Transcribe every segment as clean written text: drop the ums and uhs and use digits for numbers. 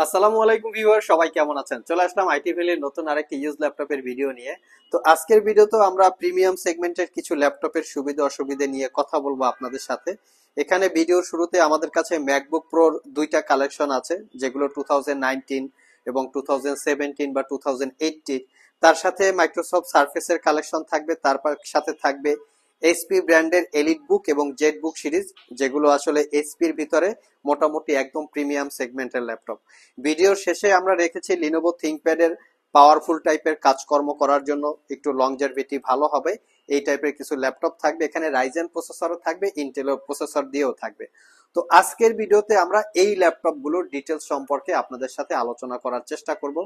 আসসালামু আলাইকুম ভিউয়ার, সবাই কেমন আছেন? চলে আসলাম আইটি ভ্যালির নতুন আরেকটি ইউজ ল্যাপটপের ভিডিও নিয়ে। তো আজকের ভিডিওতে আমরা প্রিমিয়াম সেগমেন্টের কিছু ল্যাপটপের সুবিধা অসুবিধা নিয়ে কথা বলবো আপনাদের সাথে। এখানে ভিডিওর শুরুতে আমাদের কাছে ম্যাকবুক প্রোর দুইটা কালেকশন আছে, যেগুলো 2019 এবং 2017 বা 2018। তার সাথে মাইক্রোসফট সার্ফেসের কালেকশন থাকবে, তার সাথে থাকবে এইচপি ব্র্যান্ডের এলিট বুক এবং জেড বুক সিরিজ, যেগুলো আসলে এইচপির ভিতরে মোটামুটি একদম প্রিমিয়াম সেগমেন্টের ল্যাপটপ। ভিডিওর শেষে আমরা রেখেছি লিনোভো থিংকপ্যাডের পাওয়ারফুল টাইপের কাজকর্ম করার জন্য একটু লংজারভিটি ভালো হবে এই টাইপের কিছু ল্যাপটপ থাকবে। এখানে রাইজেন প্রসেসরও থাকবে, ইন্টেলের প্রসেসর দিয়েও থাকবে। তো আজকের ভিডিওতে আমরা এই ল্যাপটপগুলোর ডিটেলস সম্পর্কে আপনাদের সাথে আলোচনা করার চেষ্টা করব।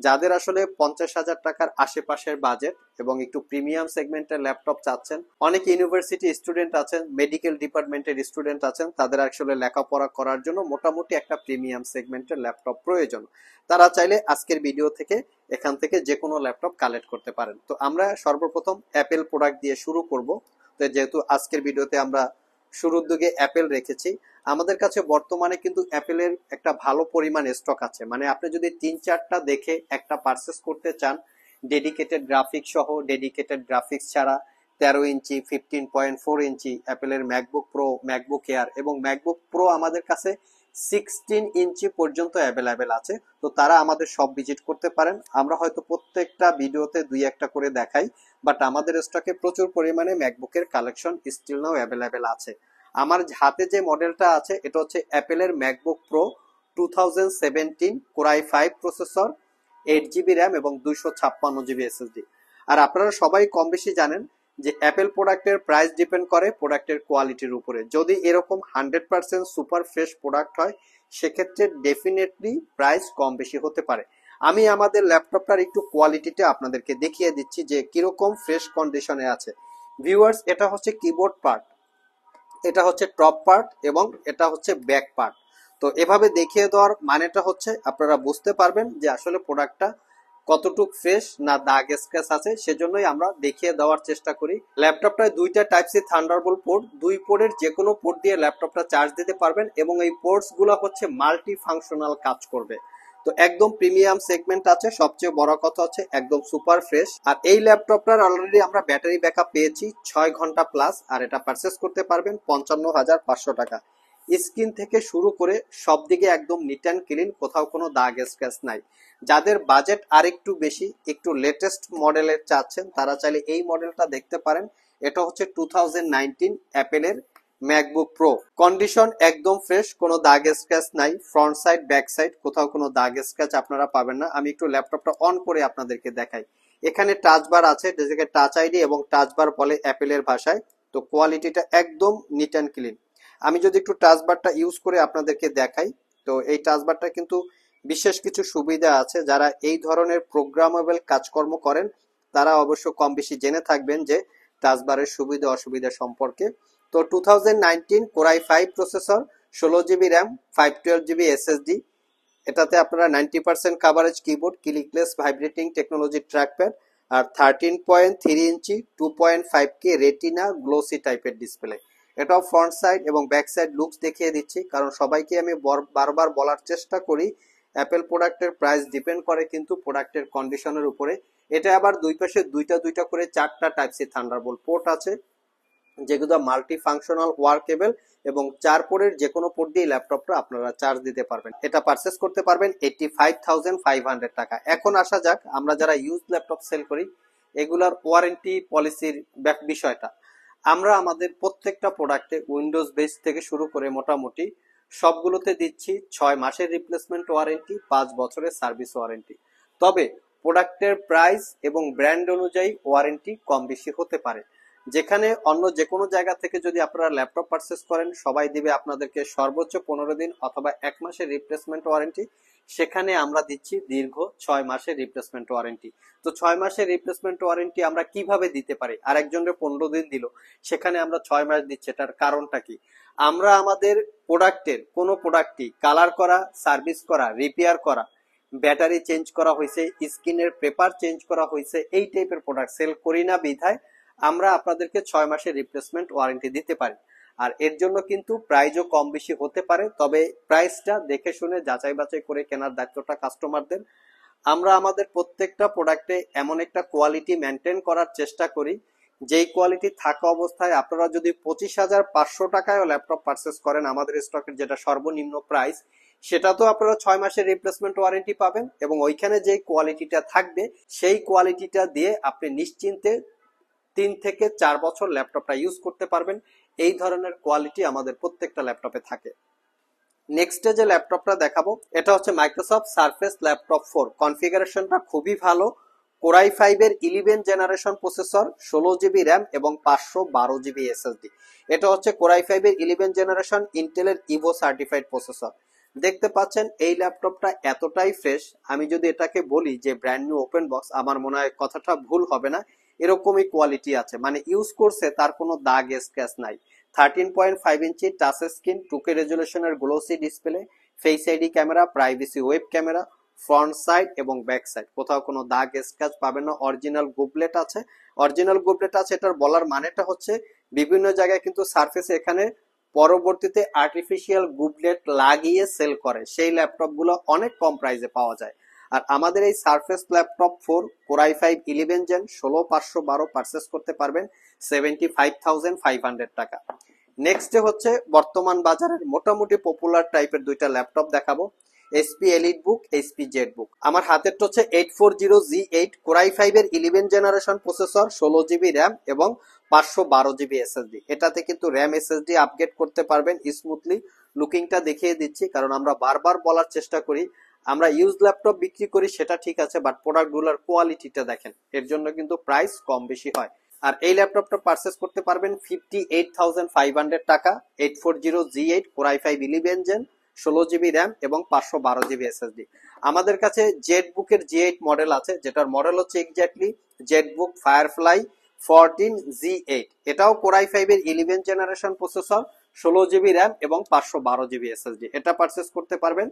যাদের আসলে 50,000 টাকার আশেপাশের বাজেট এবং একটু প্রিমিয়াম সেগমেন্টের ল্যাপটপ চাচ্ছেন, অনেক ইউনিভার্সিটি স্টুডেন্ট আছেন, মেডিকেল ডিপার্টমেন্টের স্টুডেন্ট আছেন, তাদের আসলে লেখাপড়া করার জন্য মোটামুটি একটা প্রিমিয়াম সেগমেন্টের ল্যাপটপ প্রয়োজন। তারা চাইলে আজকের ভিডিও থেকে এখান থেকে যে কোনো ল্যাপটপ কালেক্ট করতে পারেন। তো আমরা সর্বপ্রথম অ্যাপেল প্রোডাক্ট দিয়ে শুরু করব। তো যেহেতু আজকের ভিডিওতে আমরা শুরুর দিকে অ্যাপেল রেখেছি, আমাদের কাছে বর্তমানে কিন্তু অ্যাপেলের একটা ভালো পরিমাণ স্টক আছে। মানে আপনি যদি 3-4টা দেখে একটা পারচেস করতে চান, ডেডিকেটেড গ্রাফিক্স সহ, ডেডিকেটেড গ্রাফিক্স ছাড়া, 13 ইঞ্চি, 15.4 ইঞ্চি অ্যাপেলের ম্যাকবুক প্রো, ম্যাকবুক এয়ার এবং ম্যাকবুক প্রো আমাদের কাছে 16 ইঞ্চি পর্যন্ত অ্যাভেলেবেল আছে। তো তারা আমাদের সব ভিজিট করতে পারেন। আমরা হয়তো প্রত্যেকটা ভিডিওতে 2-1টা করে দেখাই, বাট আমাদের স্টকে প্রচুর পরিমাণে ম্যাকবুকের কালেকশন স্টিল নাও অ্যাভেলেবেল আছে। আমার হাতে যে মডেলটা আছে এটা হচ্ছে অ্যাপেলের MacBook Pro 2017 core i 5 processor, 8 GB RAM এবং 256 জিবি এসএসডি। আর আপনারা সবাই কম বেশি জানেন যে অ্যাপেল প্রোডাক্টের প্রাইস ডিপেন্ড করে প্রোডাক্টের কোয়ালিটির উপরে। যদি এরকম 100% সুপার ফ্রেশ প্রোডাক্ট হয়, সেক্ষেত্রে ডেফিনেটলি প্রাইস কম বেশি হতে পারে। আমি আমাদের ল্যাপটপটার একটু কোয়ালিটিটা আপনাদেরকে দেখিয়ে দিচ্ছি যে কিরকম ফ্রেশ কন্ডিশনে আছে। ভিউয়ার্স, এটা হচ্ছে কিবোর্ড পার্ট, এটা হচ্ছে টপ পার্ট এবং এটা হচ্ছে ব্যাক পার্ট। তো এভাবে দেখিয়ে দেওয়ার মানেটা হচ্ছে আপনারা বুঝতে পারবেন যে আসলে প্রোডাক্টটা কতটুক ফ্রেশ না দাগ স্ক্র্যাচ আছে, সেজন্যই আমরা দেখিয়ে দেওয়ার চেষ্টা করি। ল্যাপটপটায় দুইটা টাইপ সি থান্ডারবোল্ট পোর্ট, দুই পোর্টের যে কোনো পোর্ট দিয়ে ল্যাপটপটা চার্জ দিতে পারবেন এবং এই পোর্টস গুলো হচ্ছে মাল্টি ফাংশনাল কাজ করবে। তো একদম প্রিমিয়াম সেগমেন্ট আছে, সবচেয়ে বড় কথা হচ্ছে একদম সুপার ফ্রেশ। আর এই ল্যাপটপটার অলরেডি আমরা ব্যাটারি ব্যাকআপ পেয়েছি 6 ঘন্টা প্লাস, আর এটা পারচেস করতে পারবেন 55,500 টাকা। স্ক্রিন থেকে শুরু করে সব দিকে একদম নিট অ্যান্ড ক্লিন, কোথাও কোনো দাগ স্ক্র্যাচ নাই। যাদের বাজেট আর একটু বেশি, একটু লেটেস্ট মডেলের চাচ্ছেন, তারা চাইলে এই মডেলটা দেখতে পারেন। এটা হচ্ছে 2019 অ্যাপেলের ম্যাকবুক প্রো। কন্ডিশন একদম ফ্রেশ, কোনো দাগ স্ক্র্যাচ নাই। ফ্রন্ট সাইড, ব্যাক সাইড কোথাও কোনো দাগ স্ক্র্যাচ আপনারা পাবেন না। আমি একটু ল্যাপটপটা অন করে আপনাদেরকে দেখাই। এখানে টাচ বার আছে, যেটাকে টাচ আইডি এবং টাচ বার বলে অ্যাপেলের ভাষায়। তো কোয়ালিটিটা একদম নিট অ্যান্ড ক্লিন। আমি যদি একটু টাচ বারটা ইউজ করে আপনাদেরকে দেখাই, তো এই টাচ বারটা কিন্তু বিশেষ কিছু সুবিধা আছে। যারা এই ধরনের প্রোগ্রামেবল কাজকর্ম করেন, তারা অবশ্য কম বেশি জেনে থাকবেন যে টাচ বারের সুবিধা অসুবিধা সম্পর্কে। তো 2019 core i 5 processor, 16 GB RAM, 512 GB SSD. এটাতে আপনারা 90% coverage keyboard, clickless vibrating technology trackpad, আর 13.3 ইঞ্চি 2.5K রেটিনা গ্লোসি টাইপের ডিসপ্লে। এটাও ফ্রন্ট সাইড এবং ব্যাক সাইড লুকস দেখিয়ে দিচ্ছি, কারণ সবাইকে আমি বারবার বলার চেষ্টা করি অ্যাপেল প্রোডাক্টের প্রাইস ডিপেন্ড করে কিন্তু প্রোডাক্টের কন্ডিশনের উপরে। এটা আবার দুই পাশে দুইটা দুইটা করে 4টা টাইপ সি থান্ডারবোল্ট পোর্ট আছে, যেগুলো মাল্টি ফাংশনাল ওয়ার্কেবল এবং 4 পোর্টের যে কোনো পোর্ট দিয়ে ল্যাপটপটা আপনারা চার্জ দিতে পারবেন। এটা পারচেস করতে পারবেন 85,500 টাকা। এখন আসা যাক আমরা যারা ইউজ ল্যাপটপ সেল করি, এগুলার ওয়ারেন্টি পলিসির বিষয়টা। আমরা আমাদের প্রত্যেকটা প্রোডাক্টে উইন্ডোজ বেস থেকে শুরু করে মোটামুটি সবগুলোতে দিচ্ছি 6 মাসের রিপ্লেসমেন্ট ওয়ারেন্টি, 5 বছরের সার্ভিস ওয়ারেন্টি। তবে প্রোডাক্টের প্রাইস এবং ব্র্যান্ড অনুযায়ী ওয়ারেন্টি কম বেশি হতে পারে। যেখানে অন্য যে কোনো জায়গা থেকে যদি আপনারা ল্যাপটপ পারচেস করেন, সবাই দিবে আপনাদেরকে সর্বোচ্চ 15 দিন অথবা 1 মাসের রিপ্লেসমেন্ট ওয়ারেন্টি, সেখানে আমরা দিচ্ছি দীর্ঘ 6 মাসের রিপ্লেসমেন্ট ওয়ারেন্টি। তো 6 মাসের রিপ্লেসমেন্ট ওয়ারেন্টি আমরা কিভাবে দিতে পারি? আরেকজনের 15 দিন দিল, সেখানে আমরা 6 মাস দিচ্ছি, এটার কারণটা কি? আমরা আমাদের প্রোডাক্টের কোনো প্রোডাক্টই কালার করা, সার্ভিস করা, রিপেয়ার করা, ব্যাটারি চেঞ্জ করা হয়েছে, স্ক্রিনের পেপার চেঞ্জ করা হয়েছে, এই টাইপের প্রোডাক্ট সেল করি না বিধায় আমরা আপনাদেরকে 6 মাসের রিপ্লেসমেন্ট ওয়ারেন্টি দিতে পারি। আর এর জন্য কিন্তু প্রাইসও কম বেশি হতে পারে, তবে প্রাইসটা দেখে শুনে যাচাই বাছাই করে কেনার দায়িত্বটা কাস্টমারদের। আমরা আমাদের প্রত্যেকটা প্রোডাক্টে এমন একটা কোয়ালিটি মেনটেন করার চেষ্টা করি যেই কোয়ালিটি থাকা অবস্থায় আপনারা যদি 25,500 টাকায়ও ল্যাপটপ পারচেস করেন আমাদের স্টকের যেটা সর্বনিম্ন প্রাইস, সেটা তো আপনারা 6 মাসের রিপ্লেসমেন্ট ওয়ারেন্টি পাবেন এবং ওইখানে যে কোয়ালিটিটা থাকবে সেই কোয়ালিটিটা দিয়ে আপনি নিশ্চিন্তে 3 থেকে 4 বছর ল্যাপটপটা ইউজ করতে পারবেন। এই ধরনের কোয়ালিটি আমাদের প্রত্যেকটা ল্যাপটপে থাকে। নেক্সটে যে ল্যাপটপটা দেখাবো এটা হচ্ছে মাইক্রোসফট সারফেস ল্যাপটপ 4। কনফিগারেশনটা খুবই ভালো। কোরাই 5 এর 11 জেনারেশন প্রসেসর, 16 জিবি র্যাম এবং 512 জিবি এসএসডি। এটা হচ্ছে কোরাই 5 এর 11 জেনারেশন ইন্টেলের ইভো সার্টিফাইড প্রসেসর। দেখতে পাচ্ছেন এই ল্যাপটপটা এতটাই ফ্রেশ, আমি যদি এটাকে বলি যে ব্র্যান্ড নিউ ওপেন বক্স আমার মনে হয় কথাটা ভুল হবে না। এরকমই কোয়ালিটি আছে, মানে ইউজ করছে তার কোনো দাগ স্ক্র্যাচ নাই। 13.5 ইঞ্চি টাচ স্ক্রিন, 2K রেজুলেশনের glossy display, face ID camera, privacy web camera, front side এবং ব্যাক সাইড কোথাও কোনো দাগ স্ক্র্যাচ পাবেন না। অরিজিনাল গুবলেট আছে, অরিজিনাল গুবলেট আছে। এটার বলার মানেটা হচ্ছে বিভিন্ন জায়গায় কিন্তু সারফেসে এখানে পরবর্তীতে আর্টিফিশিয়াল গুবলেট লাগিয়ে সেল করে, সেই ল্যাপটপ গুলো অনেক কম প্রাইসে পাওয়া যায়। আর আমাদের এই Surface Laptop 4 core i 5 11 gen 16512 purchase করতে পারবেন 75,500 টাকা। নেক্সটে হচ্ছে বর্তমান বাজারের মোটামুটি পপুলার টাইপের দুইটা ল্যাপটপ দেখাবো, এইচপি এলিট বুক, এইচপি জেড বুক। আমার হাতেরটা হচ্ছে 840G8 কোরাই 5 এর 11 জেনারেশন প্রসেসর, 16 জিবি র্যাম এবং 512 জিবি এসএসডি। এটাতে কিন্তু র্যাম এসএসডি আপগ্রেড করতে পারবেন স্মুথলি। লুকিংটা দেখিয়ে দিচ্ছি কারণ আমরা বারবার বলার চেষ্টা করি আমরা ইউজ ল্যাপটপ বিক্রি করি সেটা ঠিক আছে, বাট প্রোডাক্টগুলোর কোয়ালিটিটা দেখেন, এর জন্য কিন্তু প্রাইস কম বেশি হয়। আর এই ল্যাপটপটা পারচেস করতে পারবেন 58,500 টাকা। 840G8 core i 5 11 gen 16 GB RAM এবং 512 জিবি এসএসডি। আমাদের কাছে জেড বুকের G8 মডেল আছে, যেটার মডেল হচ্ছে exactly Z book firefly 14G8। এটাও কোরাই 5 এর 11 জেনারেশন প্রসেসর, 16 জিবি র্যাম এবং 512 জিবি এসএসডি। এটা পারচেস করতে পারবেন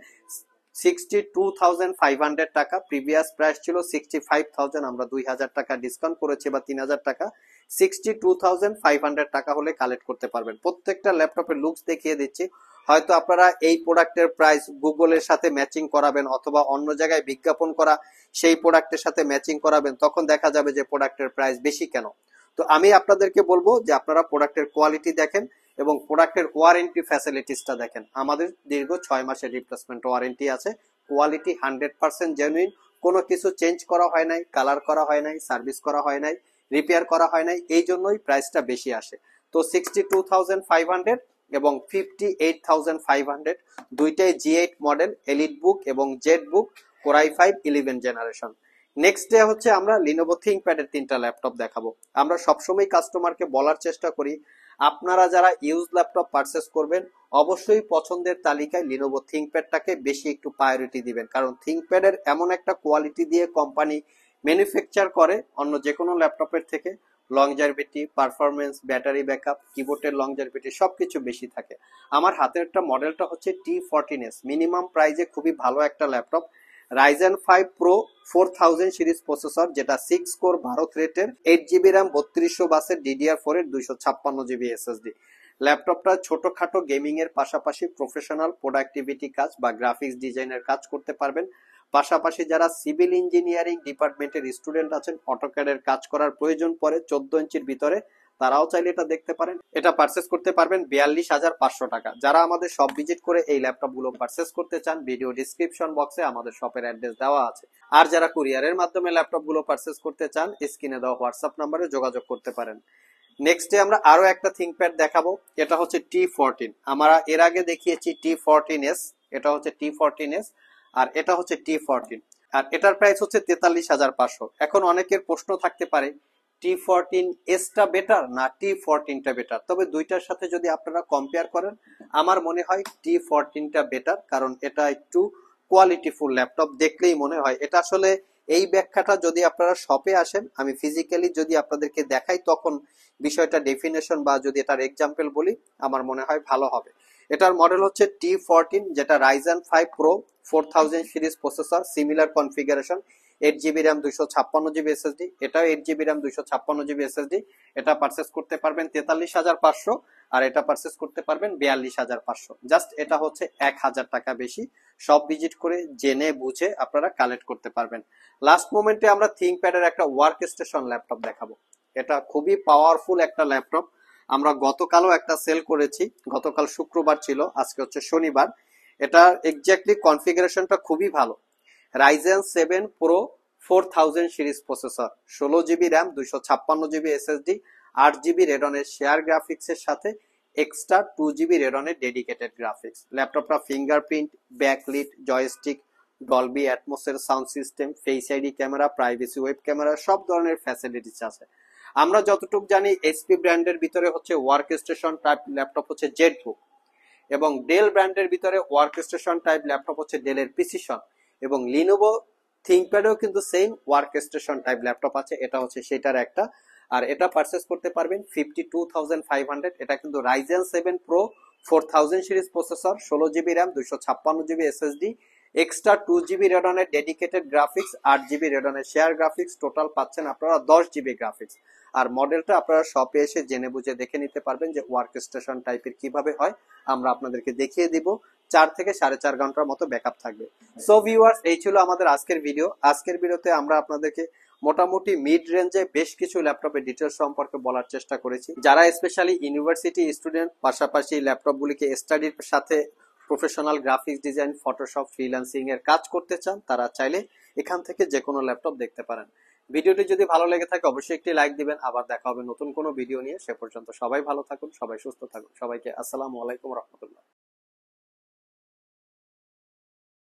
62,500 টাকা। প্রিভিয়াস প্রাইস ছিল 65,000, আমরা 2,000 টাকা ডিসকাউন্ট করেছি বা 3,000 টাকা। 62,500 টাকা হলে কালেক্ট করতে পারবেন। প্রত্যেকটা ল্যাপটপের লুকস দেখিয়ে দিচ্ছি। হয়তো আপনারা এই প্রোডাক্টের প্রাইস গুগলের সাথে ম্যাচিং করাবেন অথবা অন্য জায়গায় বিজ্ঞাপন করা সেই প্রোডাক্টের সাথে ম্যাচিং করাবেন, তখন দেখা যাবে যে প্রোডাক্টের প্রাইস বেশি কেন। তো আমি আপনাদেরকে বলবো যে আপনারা প্রোডাক্টের কোয়ালিটি দেখেন এবং প্রোডাক্টের ওয়ারেন্টি ফ্যাসিলিটিসটা দেখেন। আমাদের দীর্ঘ 6 মাসের রিপ্লেসমেন্ট ওয়ারেন্টি আছে। কোয়ালিটি 100% জেনুইন, কোনো কিছু চেঞ্জ করা হয় নাই, কালার করা হয় নাই, সার্ভিস করা হয় নাই, রিপেয়ার করা হয় নাই, এই জন্যই প্রাইসটা বেশি আসে। তো 62,500 এবং 58,500 দুইটাই G8 মডেল, এলিট বুক এবং Z book core i 5 11 generation. Next day হচ্ছে আমরা লিনোভো থিংকপ্যাডের 3টা ল্যাপটপ দেখাবো। আমরা সবসময় কাস্টমারকে বলার চেষ্টা করি আপনারা যারা ইউজ ল্যাপটপ পারচেস করবেন অবশ্যই পছন্দের তালিকায় লিনোভো থিংকপ্যাডটাকে বেশি একটু প্রায়োরিটি দিবেন, কারণ থিংকপ্যাডের এমন একটা কোয়ালিটি দিয়ে কোম্পানি ম্যানুফ্যাকচার করে অন্য যে কোনো ল্যাপটপের থেকে। লংজারভিটি, পারফরমেন্স, ব্যাটারি ব্যাকআপ, কিবোর্ডের লংজারভিটি সবকিছু বেশি থাকে। আমার হাতের একটা মডেলটা হচ্ছে T14s, মিনিমাম প্রাইসে খুবই ভালো একটা laptop. Ryzen 5 pro 4000 series processor, যেটা 6 কোর 12 থ্রেডের, 8 জিবি র্যাম 3200 বাসের DDR4 এর 256 জিবি এসএসডি। ল্যাপটপটা ছোটখাটো গেমিং এর পাশাপাশি প্রফেশনাল প্রোডাক্টিভিটি কাজ বা গ্রাফিক্স ডিজাইনের কাজ করতে পারবেন। পাশাপাশি যারা সিভিল ইঞ্জিনিয়ারিং ডিপার্টমেন্টের স্টুডেন্ট আছেন, অটোক্যাডের কাজ করার প্রয়োজন পড়ে 14 ইঞ্চির ভিতরে, তারাও চাইলে এটা দেখতে পারেন। এটা পারচেস করতে পারবেন 42,500 টাকা। যারা আমাদের শপ ভিজিট করে এই ল্যাপটপ গুলো পারচেস করতে চান, ভিডিও ডিসক্রিপশন বক্সে আমাদের শপের অ্যাড্রেস দেওয়া আছে। আর যারা কুরিয়ারের মাধ্যমে ল্যাপটপ গুলো পারচেস করতে চান, স্ক্রিনে দেওয়া হোয়াটসঅ্যাপ নাম্বারে যোগাযোগ করতে পারেন। নেক্সটে আমরা আরো একটা থিংকপ্যাড দেখাবো, এটা হচ্ছে T14। আমরা এর আগে দেখিয়েছি T14s, এটা হচ্ছে T14s আর এটা হচ্ছে T14। আর এটার প্রাইস হচ্ছে 43,500। এখন অনেকের প্রশ্ন থাকতে পারে T14s টা বেটার না T14 টা বেটার, তবে দুইটার সাথে যদি আপনারা কম্পেয়ার করেন আমার মনে হয় T14 টা বেটার, কারণ এটা একটু কোয়ালিটিফুল ল্যাপটপ দেখলেই মনে হয়। এটা আসলে এই ব্যাখ্যাটা যদি আপনারা শপে আসেন, আমি ফিজিক্যালি যদি আপনাদেরকে দেখাই তখন বিষয়টা ডেফিনেশন বা যদি এটার এক্সাম্পল বলি আমার মনে হয় ভালো হবে। এটার মডেল হচ্ছে T14, যেটা Ryzen 5 pro 4000 series processor, similar configuration, 8 GB RAM 256 GB SSD, এটাও 8 GB র্যাম 256 GB SSD। এটা পারচেস করতে পারবেন 43,500, আর এটা পারচেস করতে পারবেন 42,500। জাস্ট এটা হচ্ছে 1,000 টাকা বেশি। সব ভিজিট করে জেনে বুঝে আপনারা কালেক্ট করতে পারবেন। লাস্ট মোমেন্টে আমরা থিংকপ্যাডের একটা ওয়ার্ক স্টেশন ল্যাপটপ দেখাবো। এটা খুবই পাওয়ারফুল একটা ল্যাপটপ। আমরা গতকালও একটা সেল করেছি, গতকাল শুক্রবার ছিল, আজকে হচ্ছে শনিবার। এটা এক্স্যাক্টলি কনফিগারেশনটা খুবই ভালো। Ryzen 7 pro 4000 series processor, 16 GB RAM 256 GB SSD, 8 GB রেডনের শেয়ার গ্রাফিক্সের সাথে এক্সট্রা 2 GB রেডনের ডেডিকেটেড গ্রাফিক্স। ল্যাপটপটা ফিঙ্গারপ্রিন্ট, ব্যাকলিট, জয়স্টিক, ডলবি অ্যাটমসের sound system, face ID camera, privacy web camera, সব ধরনের ফ্যাসিলিটিস আছে। আমরা যতটুকু জানি এইচপি ব্র্যান্ডের ভিতরে হচ্ছে ওয়ার্ক স্টেশন টাইপ ল্যাপটপ হচ্ছে জেটবুক, এবং ডেল ব্র্যান্ডের ভিতরে ওয়ার্ক স্টেশন টাইপ ল্যাপটপ হচ্ছে ডেলের প্রিসিশন, এবং লিনোভো থিংকপ্যাডেও কিন্তু same work station type laptop আছে, এটা হচ্ছে সেটার একটা। আর এটা পারচেস করতে পারবেন 52,500। এটা কিন্তু Ryzen 7 pro 4000 series processor, 16 GB RAM 256 GB SSD, extra 2 GB রেডনের ডেডিকেটেড গ্রাফিক্স, 8 GB রেডনের শেয়ার গ্রাফিক্স, টোটাল পাচ্ছেন আপনারা 10 GB গ্রাফিক্স। আর মডেলটা আপনারা শপে এসে জেনে বুঝে দেখে নিতে পারবেন যে ওয়ার্ক স্টেশন টাইপের কিভাবে হয়। আমরা আপনাদেরকে দেখিয়ে দিব। 4 থেকে 4.5 ঘন্টার মতো ব্যাকআপ থাকবে। সো ভিউয়ার্স, এই ছিল আমাদের আজকের ভিডিও। আজকের ভিডিওতে আমরা আপনাদেরকে মোটামুটি মিড রেঞ্জে বেশ কিছু ল্যাপটপের ডিটেলস সম্পর্কে বলার চেষ্টা করেছি। যারা স্পেশালি ইউনিভার্সিটি স্টুডেন্ট, পাশাপাশি ল্যাপটপগুলিকে স্টাডির সাথে professional graphics design, Photoshop, freelancing এর কাজ করতে চান, তারা চাইলে এখান থেকে যে কোনো ল্যাপটপ দেখতে পারেন। ভিডিওটি যদি ভালো লেগে থাকে অবশ্যই একটি লাইক দিবেন। আবার দেখা হবে নতুন কোনো ভিডিও নিয়ে। সে পর্যন্ত সবাই ভালো থাকুন, সবাই সুস্থ থাকুন। সবাইকে আসসালামু আলাইকুম রহমতুল্লাহ।